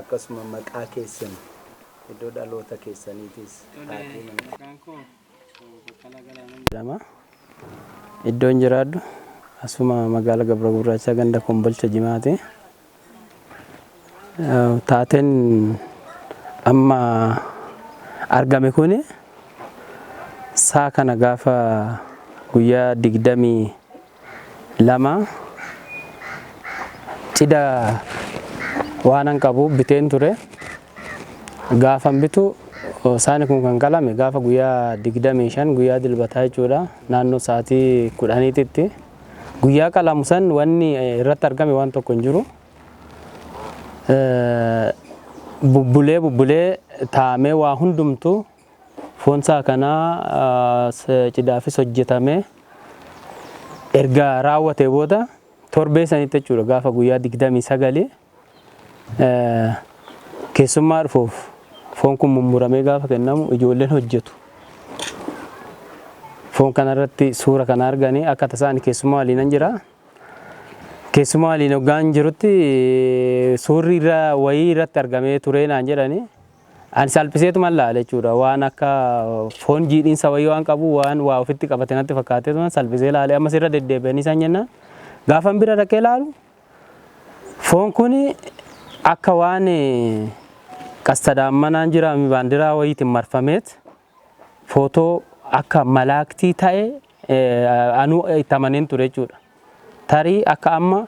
akkasuma maqaa keessan iddoo dhaloota keessaniitis jedhama. Iddoon jiraadhu asuma magaalaa Gabra Gurraacha ganda Kombolcha Jimaati. Taateen amma argame kuni saa kana gaafa guyyaa 22 cida waanan qabu biteen ture. Gaafa bitu saani kun kan qalame gaafa guyyaa 25 guyyaa dilbataa jechuudha. Naannoo sa'aatii 10tti guyyaa qalamu san wanni irratti argame waan tokko hin jiru. Bubbulee taa'amee waa hundumtu foonsaa kanaa cidaafis hojjetame erga raawwatee booda torbee sanitti jechuudha. Gaafa guyyaa 29 keessummaa dhufuuf foon kun mummuramee gaafa kennamu ijoolleen hojjetu. Foon kanarratti suura kana arganii akka tasaan keessummaa waliin jira. Keessummaa waliin hoggaan jirutti suurri wayii irratti argamee ture naan jedhani. Ani salphiseetu mallaale jechuudha. Waan akka foon jiidhiinsa wayii waan qabu waan waa ofitti qabate natti fakkaatee salphisee ilaalee ammas irra deddeebi'anii isaan jennaan. Gaafan bira dhaqee ilaalu foon kun akka waan qastadaammanaan jira baandiraa wayiitiin marfameet footoo akka malaaktii ta'e anu itti amaneen ture jechuudha. Tarii akka amma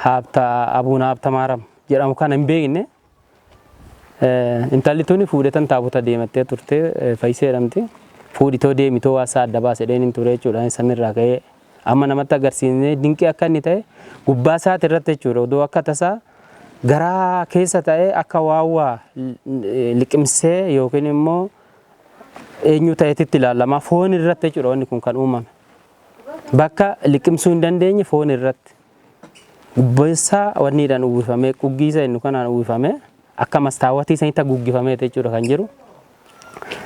Abuun Haabta Maaram jedhamu kana hin beekne intalli tuni fuudhetan taabota deemattee turte Faayisee jedhamti. Fuudhitoo deemitoo waasaa adda baasee dheeniin ture jechuudha. Sanirraa ka'ee amma namatti agarsiisnee dinqii akka inni ta'e gubbaa isaati irratti jechuudha. Odoo akka tasaa garaa keessa ta'e akka waawwaa liqimsee yookiin immoo eenyu ta'eetitti ilaalamaa foon irratti jechuudha. Wanni kun kan uumame bakka liqimsuu hin dandeenye foon irratti gubbeessaa wanniidhaan uwwifamee quggiisa inni kanaan uwwifamee akka mastaawwatii sanitti guggifamee jechuudha kan jiru.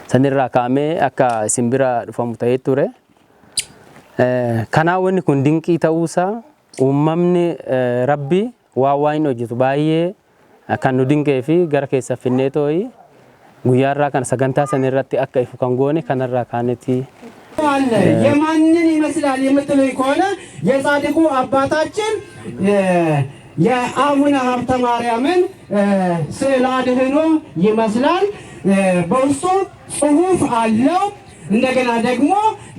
Sanirraa kaa'amee akka simbira dhufamu ta'ee ture. Kanaaf wanni kun dinqii ta'uusaa uumamni Rabbi waa hin hojjetu baay'ee kan nu dinqee fi gara keessa finnee tooyi guyyaarraa kana sagantaa sanirratti akka ifu kan goone kanarraa kaanetti የማንን ይመስላል የምትሉኝ ከሆነ የጻድቁ አባታችን የአቡነ ሀብተ ማርያምን ስዕለ አድኅኖ ይመስላል። በውስጡ ጽሑፍ አለው። እንደገና ደግሞ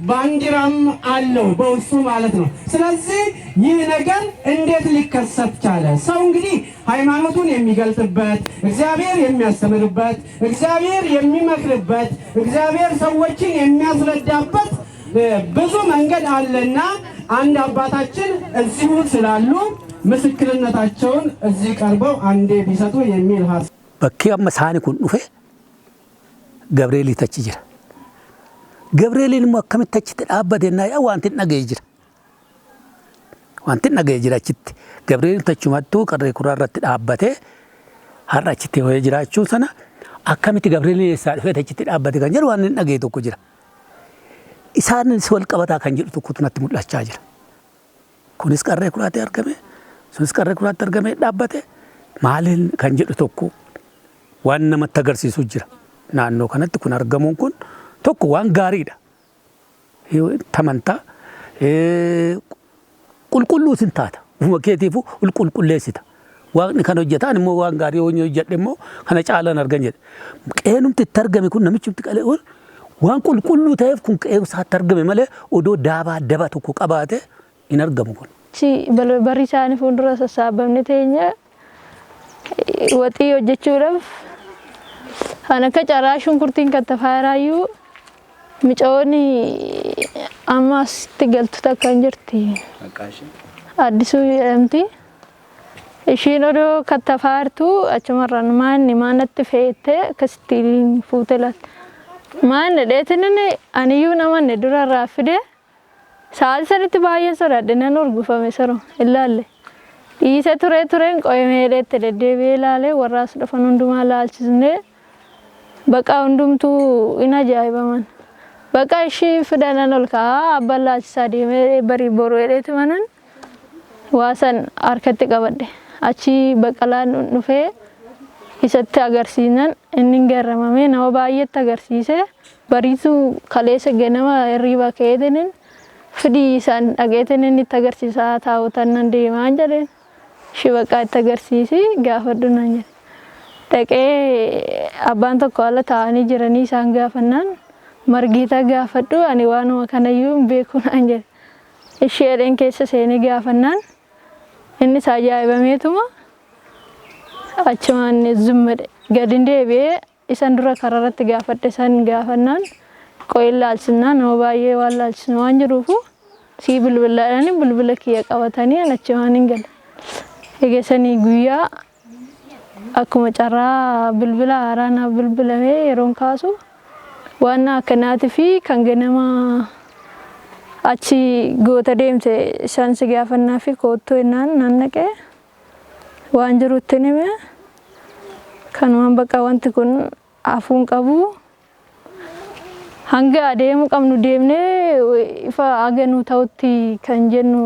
ባንዲራም አለው በውስጡ ማለት ነው። ስለዚህ ይህ ነገር እንዴት ሊከሰት ቻለ? ሰው እንግዲህ ሃይማኖቱን የሚገልጥበት፣ እግዚአብሔር የሚያስተምርበት፣ እግዚአብሔር የሚመክርበት፣ እግዚአብሔር ሰዎችን የሚያስረዳበት ብዙ መንገድ አለና አንድ አባታችን እዚሁ ስላሉ ምስክርነታቸውን እዚህ ቀርበው አንዴ ቢሰጡ የሚል ሀሳብ በኪያ መሳኒ ኩን ዱፌ ገብርኤል ይተችጅራ ገብርኤልን ሙከምተች ተዳበደና ያ ዋንቲን ነገይጅራ ዋንቲን ነገይጅራ ችት ገብርኤል ተችማቱ ቀረ ኩራራት ዳበተ ሀራችት ወይጅራቹ ሰና አከሚት ገብርኤልን ይሳልፈ ተችት ዳበተ ገንጀር ዋንን ነገይቶ ኩጅራ ኢሳንን ሲወል ቀበታ ከንጅሩ ተኩትነት ሙላቻ ጅራ ኩንስ ቀረ ኩራት ያርገመ ሱንስ ቀረ ኩራት ያርገመ ዳበተ ማልን ከንጅሩ ተኩ ዋና መተገርሲሱ ጅራ ናኖ ከነት ኩን አርገሙን ኩን tokko waan gaariidha. Tamantaa qulqulluusin taata. Ufuma keetiifu qulqulleessita. Waaqni kan hojjetaan immoo waan gaarii yoo hojjedhe immoo kana caalaan argan jedhe. Qeenumti itti argame kun namichumti qalee waan qulqulluu ta'eef kun qeensaatti argame malee odoo daabaa daba tokko qabaate hin argamu kun. Barri isaanii fuuldura sassaabamne teenya waxii hojjechuudhaaf kan akka caraa shunkurtiin kan tafaaraayyuu micooni ammas itti galtu takka hin jirti. Addisuu jedhamti. Ishiin odoo kan tafaartu achumarraan maanatti fe'ettee akkasitti fuutee laata. Maanni dheetiin aniyyuu namanne durarraa fide sa'aatii sanitti baay'ee sodaadhe nan urgufame saroo ilaalle. Dhiisee tureen qoyamee dheette deddeebi'ee ilaalee warraas dhufan hundumaa laalchisnee baqa hundumtuu in ajaa'ibaman. Baqa ishii fidanan ol kaa'aa abbaan laalchisaa deemee barii boruu dheetti manan waasan harkatti qabadhe. Achi baqalaan dhufee isatti agarsiisan inni garramame nama baay'eetti agarsiise bariitu kaleessa ganama hirriba ka'eetiniin fidii isaan dhageetiniin itti agarsiisaa taa'utan nan deemaa jedheen shibaqaa itti agarsiisi gaafadhu nan jedhe. Dhaqee abbaan tokko haala taa'anii jiranii isaan gaafannaan margiita gaafadhu ani waanuma kanayyuu hin beeku naan jedhe. Isheedhaan keessa seenee gaafannaan innis ajaa'ibameetuma achumaan zummadhe gadi deebi'ee isan dura kararratti gaafadhe san gaafannaan qo'ee laalchisnaan nama baay'ee waan laalchisnu waan jiruufu sii bilbilaadhaan bilbila kiyya qabatanii achumaan hin galle. Eegasanii guyyaa akkuma carraa bilbila haaraa naaf bilbilamee yeroon kaasu waan akkanaatii fi kan ganama achi goota deemte isaan si gaafannaa fi koottoo innaan nan naqee waan jirutti nime kanumaan bakka wanti kun hafuun qabu hanga adeemu qabnu deemnee ifa aganuu ta'utti kan jennu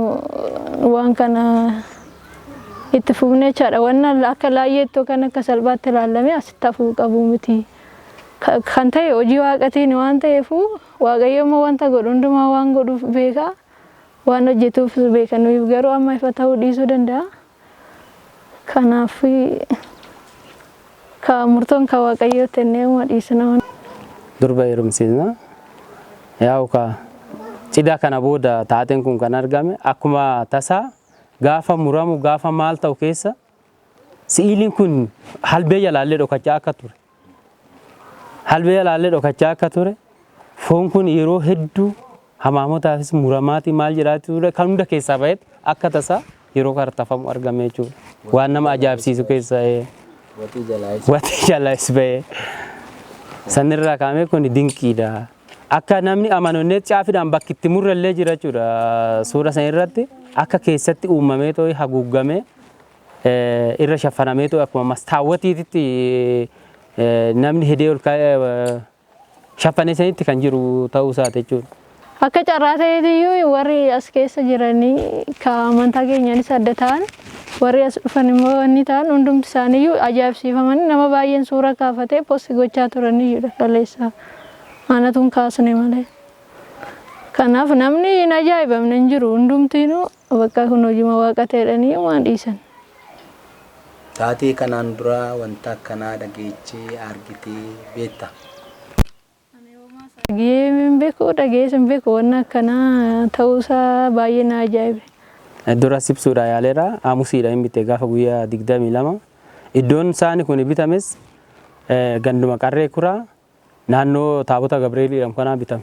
waan kana itti fufnee chaadha waan akka laayyeettoo kan akka salphaatti ilaalame asitti hafuu qabu miti kan ta'e hojii waaqatiin waan ta'eefu waaqayyo immoo wanta godhu hundumaa waan godhuuf beeka waan hojjetuuf beeka nuyi garuu amma ifa ta'uu dhiisuu danda'a kanaaf ka murtoon ka waaqayyo tennee uma dhiisna durba heerumsiisna yaa'u ka cidha kana booda taateen kun kan argame akkuma tasaa gaafa muramu gaafa maal ta'u keessa si'iliin kun halbee jalaallee dhokachaa akka ture. Halbee jalaallee dhokachaa akka ture. Foon kun yeroo hedduu hamaamotaafis muramaati maal jedhaati ture kan hunda keessaa baheet akka tasaa yeroo kartafamu argame jechuudha. Waan nama ajaa'ibsiisu keessa watii jalaayis bahee sanirraa kaa'ame kun dinqiidha. Akka namni amanonneet caafiidhaan bakki itti murrallee jira jechuudha suura san irratti akka keessatti uumamee too'i haguugamee irra shaffanamee too'i akkuma mastaawwatiitti namni hidhee ol kaa'ee shaffanee sanitti kan jiru ta'uu isaati jechuudha. Akka carraa ta'eetiyyuu warri as keessa jiranii ka amantaa keenyaanis adda ta'an warri as dhufan immoo wanni ta'an hundumti isaaniiyyuu ajaa'ibsiifamanii nama baay'een suura kaafatee posti gochaa turaniyyuudha kaleessa. Anatuun kaasne malee. Kanaaf namni hin ajaa'ibamne hin jiru hundumtiinuu bakka kun hojii waaqa ta'edhanii waan dhiisan. Taatee kanaan dura wanta akkanaa dhageechee argitee beekta? Dhageessin beeku dhageessin beeku waan akkanaa ta'uusaa baay'ee na ajaa'ibe. Dura sibsuudha yaaleera aamusiidha hin bitte gaafa guyyaa 22 iddoon isaanii kun bitames ganduma qarree kuraa naannoo taabota Gabriel jedhamu kanaa bitame.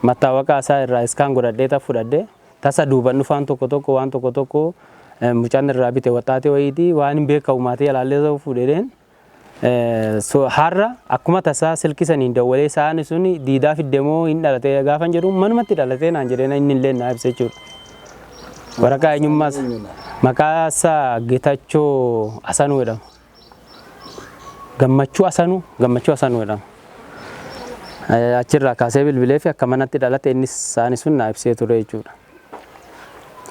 Mattaawaqaa isaa irraa iskaan godhadhee fudhadhee tasa duuban dhufaan tokko waan tokko mucaan irraa bite waxaatee wayiitii waan hin beekamu maatii yaalaallee ta'uu fuudheen har'a akkuma tasaa silkisaniin dawwalee isaanii sun diidaa fiddemoo hin dhalatee gaafan jedhu manumatti dhalatee naan jedheen inni illee na ibsa jechuudha. Waraqaa eenyummaas maqaa isaa Geetachoo Asanuu jedhama. Gammachuu Asanuu jedhama. Achirraa kaasee bilbilee fi akka manatti dhalate innis isaanii sun na ibsee ture jechuudha.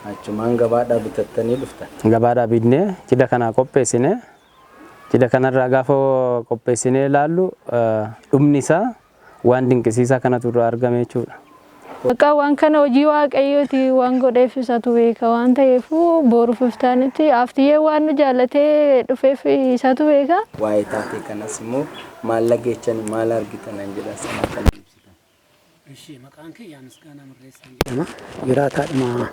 Achumaan gabaadhaa bitattanii dhuftan? Gabaadhaa bitnee cidha kana qopheessine. Cidha kanarraa gaafa qopheessinee ilaallu dhumni isaa waan dinqisiisaa kanatu irraa argame jechuudha. Bakka waan kana hojii waaqayyooti waan godheef isatu beeka waan ta'eef boruuf iftaanitti aftiyyee waan nu jaallatee dhufeef isatu beeka. Waa'ee taatee kanas immoo maal dhageechanii maal argitan jedha sana kan ibsitan. Ishee maqaan kee Misgaanaa Mirreessaa jedhama. Jiraataadhuma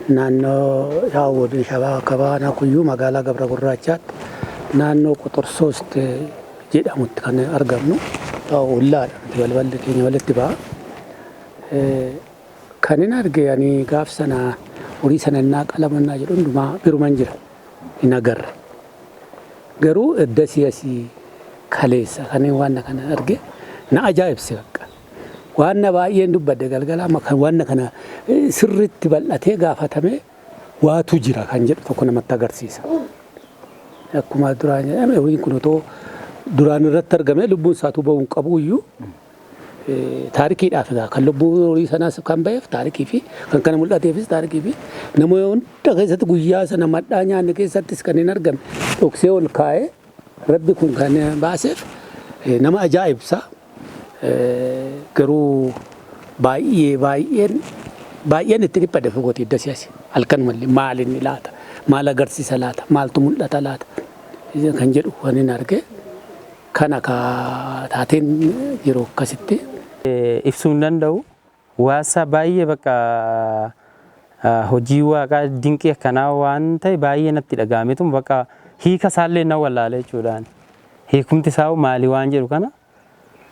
naannoo Shaawwadii Shabaa Kabaanaa Kuyyuu magaalaa Gabra Gurraachaatti naannoo Qoxor 3 jedhamutti kan argamnu ollaadha. Balballi keenya walitti ba'a. Kan hin arge ani gaaf sana horii sana innaa qalamannaa jedhu hundumaa biruman jira hin agarre. Garuu edda siyasii kaleessa kan waan kana arge na ajaa'ibse bakka. Waan baay'een dubbadde galgala amma kan waan kana sirriitti bal'atee gaafatame waatu jira kan jedhu tokko namatti agarsiisa. Akkuma duraan jedhame horiin kun otoo duraan irratti argame lubbuun isaatu ba'uun qabu iyyuu taarikiidhaaf egaa kan lubbuu horii sanaas kan ba'eef taarikii fi kan kana mul'ateefis taarikii fi namoota hunda keessatti guyyaa sana madhaa nyaanni keessattis kan hin argamne dhoksee ol kaa'ee rabbi kun kan baaseef nama ajaa'ibsa. Garuu baay'een itti dhiphate fogooti idda siyaasi halkan malli maal inni laata maal agarsiisa laata maaltu mul'ata laata kan jedhu waan hin arge kana taateen yeroo akkasitti. Ibsuu hin danda'u waasaa baay'ee bakka hojii waaqaa dinqii akkanaa waan ta'e baay'ee natti dhaga'ametu bakka hiika isaallee na wallaalee jechuudhaan hiikumti isaa maali waan jedhu kana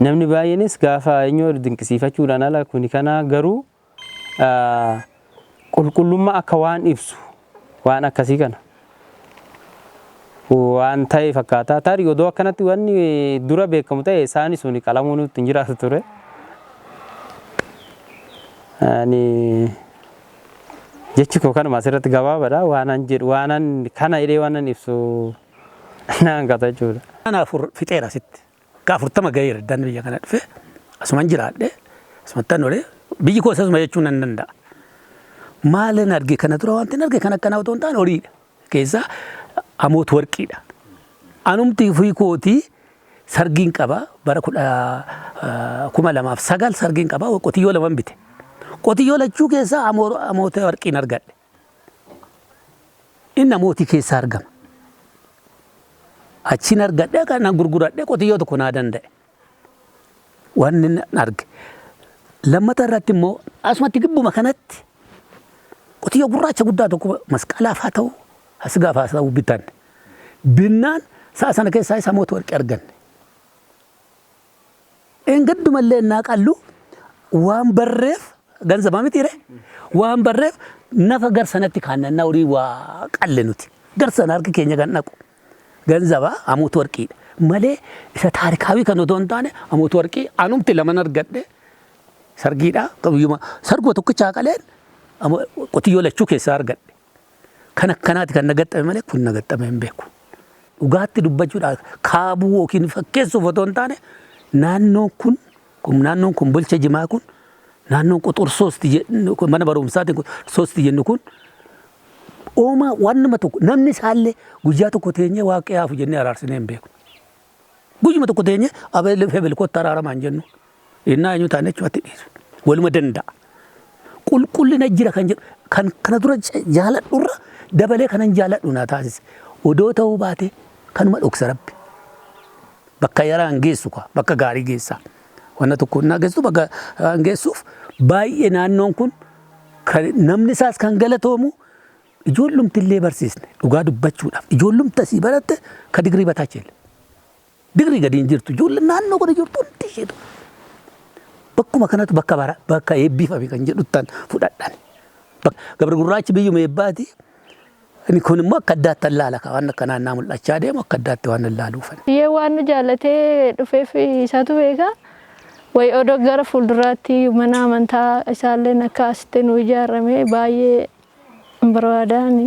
namni baay'eenis gaafa eenyoo dinqisiifachuudhaan ala kuni kana garuu qulqullummaa akka waan ibsu waan akkasii kana waan ta'e fakkaata. Tarii odoo akkanatti wanni dura beekamu ta'e isaanis suni qalamuun ittiin jiraatu ture. Jechi koo kanuma asirratti gabaabaadha waanan jedhu waanan kana jedhee waanan ibsu naan gata jechuudha. Kanaafuu fixeera asitti gaafurtama gaheera dan biyya kana dhufe asuman jiraadhe asumattan olee biyyi koo asuma jechuun nan danda'a. Maalan arge kana dura wanti hin arge kan akkanaa otoo hin taane horiidha keessaa amoot warqiidha. Anumti fi kootii sargiin qaba bara 2009 sargiin qaba qotiyyoo lama bite. Qotiyyoo lachuu keessaa amoota warqiin argadhe. Inni amootii keessaa argama. Achiin argadhe kan gurguradhe qotiyyoo tokko naa danda'e. Waan inni arge. Lammata irratti immoo asumatti gibbuma kanatti qotiyyoo gurraacha guddaa tokko masqalaaf haa ta'u asgaaf haa ta'u bitan. Binnaan sa'a sana keessaa isa amoota warqii arganne. Engaddumallee naa qallu waan barreef ganzaba mitire waan barreef nafa garsanatti kaannannaa horii waa qalle nuti garsana harki keenya kan dhaqu ganzaba amoota warqiidha malee isa taarikaawii kan otoo hin taane amoota warqii anumti laman argadhe sargiidha qabiyyuma sarguma tokkichaa qaleen qotiyyoo lachuu keessaa argadhe kan akkanaati kan nagaxxame malee kun nagaxxame hin beeku dhugaatti dubbachuudhaaf kaabuu yookiin fakkeessuuf otoo hin taane naannoon kun bulcha jimaa kun naannoon quxur soosti mana barumsaatiin soosti jennu kun ooma wannuma tokko namni isaallee guyyaa tokko teenyee waaqiyaafu jennee araarsinee hin beeku. Guyyuma tokko teenyee abeel kottaa araaramaan jennu innaa eenyu taane jechuudha dhiisu waluma danda'a. Qulqullina jira kan jedhu kan kana dura jaaladhurra dabalee kanan jaaladhu naa taasise odoo ta'uu baate kanuma dhoksa rabbi. Bakka yaraan geessu bakka gaarii geessaa. Wanna tokko naa geessu bakka geessuuf baay'ee naannoon kun namni isaas kan galatoomu ijoollumtillee barsiisne dhugaa dubbachuudhaaf ijoollumta sii baratte ka digrii bataacheelle. Digrii gadi hin jirtu ijoollee naannoo kana jirtu hundi isheetu. Bakkuma kanatti bakka eebbifame kan jedhuttan fudhadhan. Gabra gurraachi biyyuma eebbaati. Inni kun immoo akka addaatti allaala waan akka naannaa mul'achaa deemu akka addaatti waan allaaluufan. Biyyee waan nu jaallatee dhufeef isaatu beekaa. Way odoo gara fuulduraatti mana amantaa isaallee akka asitti nu ijaarame baay'ee barbaadaan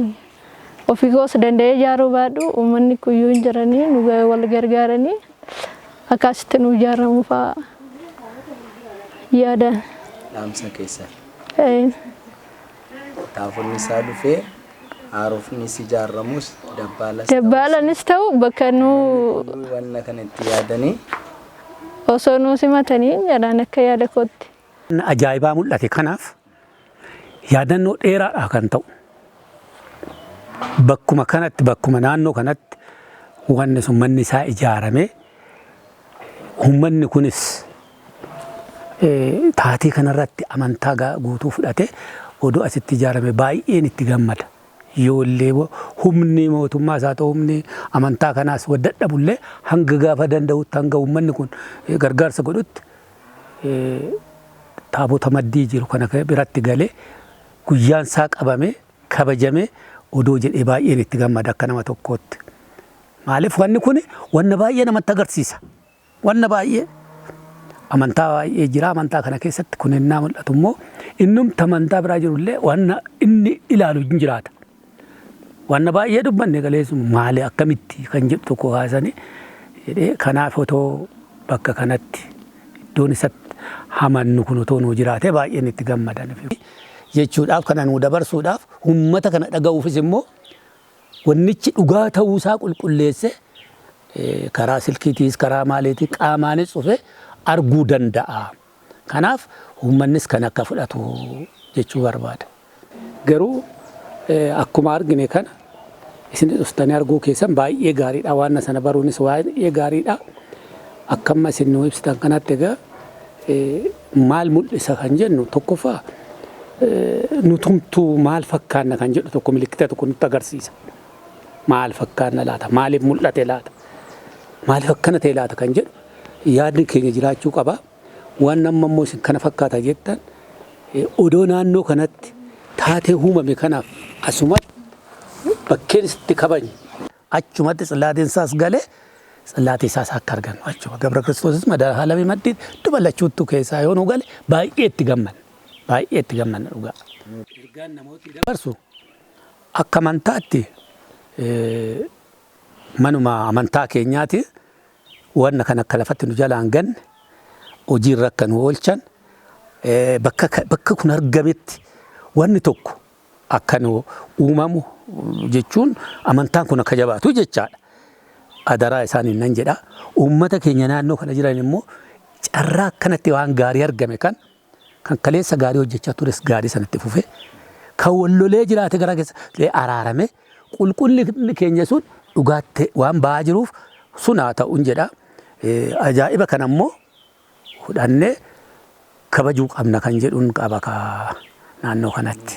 ofii koos danda'ee ijaaruu baadhu uummanni kuyyuu hin jiranii nu wal gargaaranii akka asitti nu ijaaramu fa'aa yaadan. Dhaamsa keessa. Taafonni isaa dhufee haarofnis ijaaramus dabbaalanis ta'u bakka nu wanna kanatti yaadanii osoo nu simatanii jedhan akka yaada kootti. Ajaa'ibaa mul'ate kanaaf yaadannoo dheeraadha kan ta'u. Bakkuma kanatti bakkuma naannoo kanatti wanni sun manni isaa ijaarame uummanni kunis taatii kanarratti amantaa guutuu fudhate odoo asitti ijaarame baay'een itti gammada. Yoollee humni mootummaa isaa ta'u humni amantaa kanaas waddadhabullee hanga gaafa danda'utti hanga uummanni kun gargaarsa godhutti taabota maddii jiru kana biratti galee guyyaan isaa qabame kabajame odoo jedhee baay'een itti gammada akka nama tokkootti. Maaliif wanni kun wanna baay'ee namatti agarsiisa. Wanna baay'ee amantaa baay'ee jira amantaa kana keessatti kun innaa mul'atu immoo innumti amantaa biraa jirullee wanna inni ilaalu hin jiraata. Wanna baay'ee dubbanne galeessu maali akkamitti kan jedhu tokko haasanii jedhee kanaaf otoo bakka kanatti iddoon isatti hamannu kun otoo nuu jiraate baay'een itti gammadan jechuudhaaf kana nuu dabarsuudhaaf uummata kana dhaga'uufis immoo wannichi dhugaa ta'uusaa qulqulleesse karaa silkiitiis karaa maaliitii qaamaanis dhufe arguu danda'a. Kanaaf uummannis kan akka fudhatu jechuu barbaada. Garuu akkuma argine kana isin dhuftanii arguu keessan baay'ee gaariidha. Waan sana baruunis baay'ee gaariidha. Akkamma isin nuu ibsitan kanatti egaa maal mul'isa kan jennu tokkoffaa nutumtuu maal fakkaanna kan jedhu tokko milikkita tokko nutti agarsiisa. Maal fakkaanna laata? Maaliif mul'ate laata? Maaliif akkana ta'e laata kan jedhu yaadni keenya jiraachuu qaba. Waan amma immoo isin kana fakkaata jettan odoo naannoo kanatti taatee uumame kanaaf asumatti bakkeen itti kabajne achumatti tsillaatiin isaas galee tsillaatii isaas akka argannu achuma Gabra Kiristoosis madaala haalamii maddii dubalachuuttu keessaa yoo nu gale baay'ee itti gammanna dhugaa. Ergaan namooti dabarsu akka amantaatti manuma amantaa keenyaati wanna kan akka lafatti nu jalaan ganne hojiirra akka nu oolchan bakka kun argametti wanni tokko akka nu uumamu jechuun amantaan kun akka jabaatu jechaadha. Adaraa isaaniin nan jedha. Uummata keenya naannoo kana jiran immoo carraa akkanatti waan gaarii argame kan kaleessa gaarii hojjechaa tures gaarii sanatti fufe kan wallolee jiraate gara keessa araarame qulqullinni keenya sun dhugaatti waan ba'aa jiruuf sun haa ta'uun jedha. Ajaa'iba kana immoo fudhannee kabajuu qabna kan jedhuun qaba naannoo kanatti.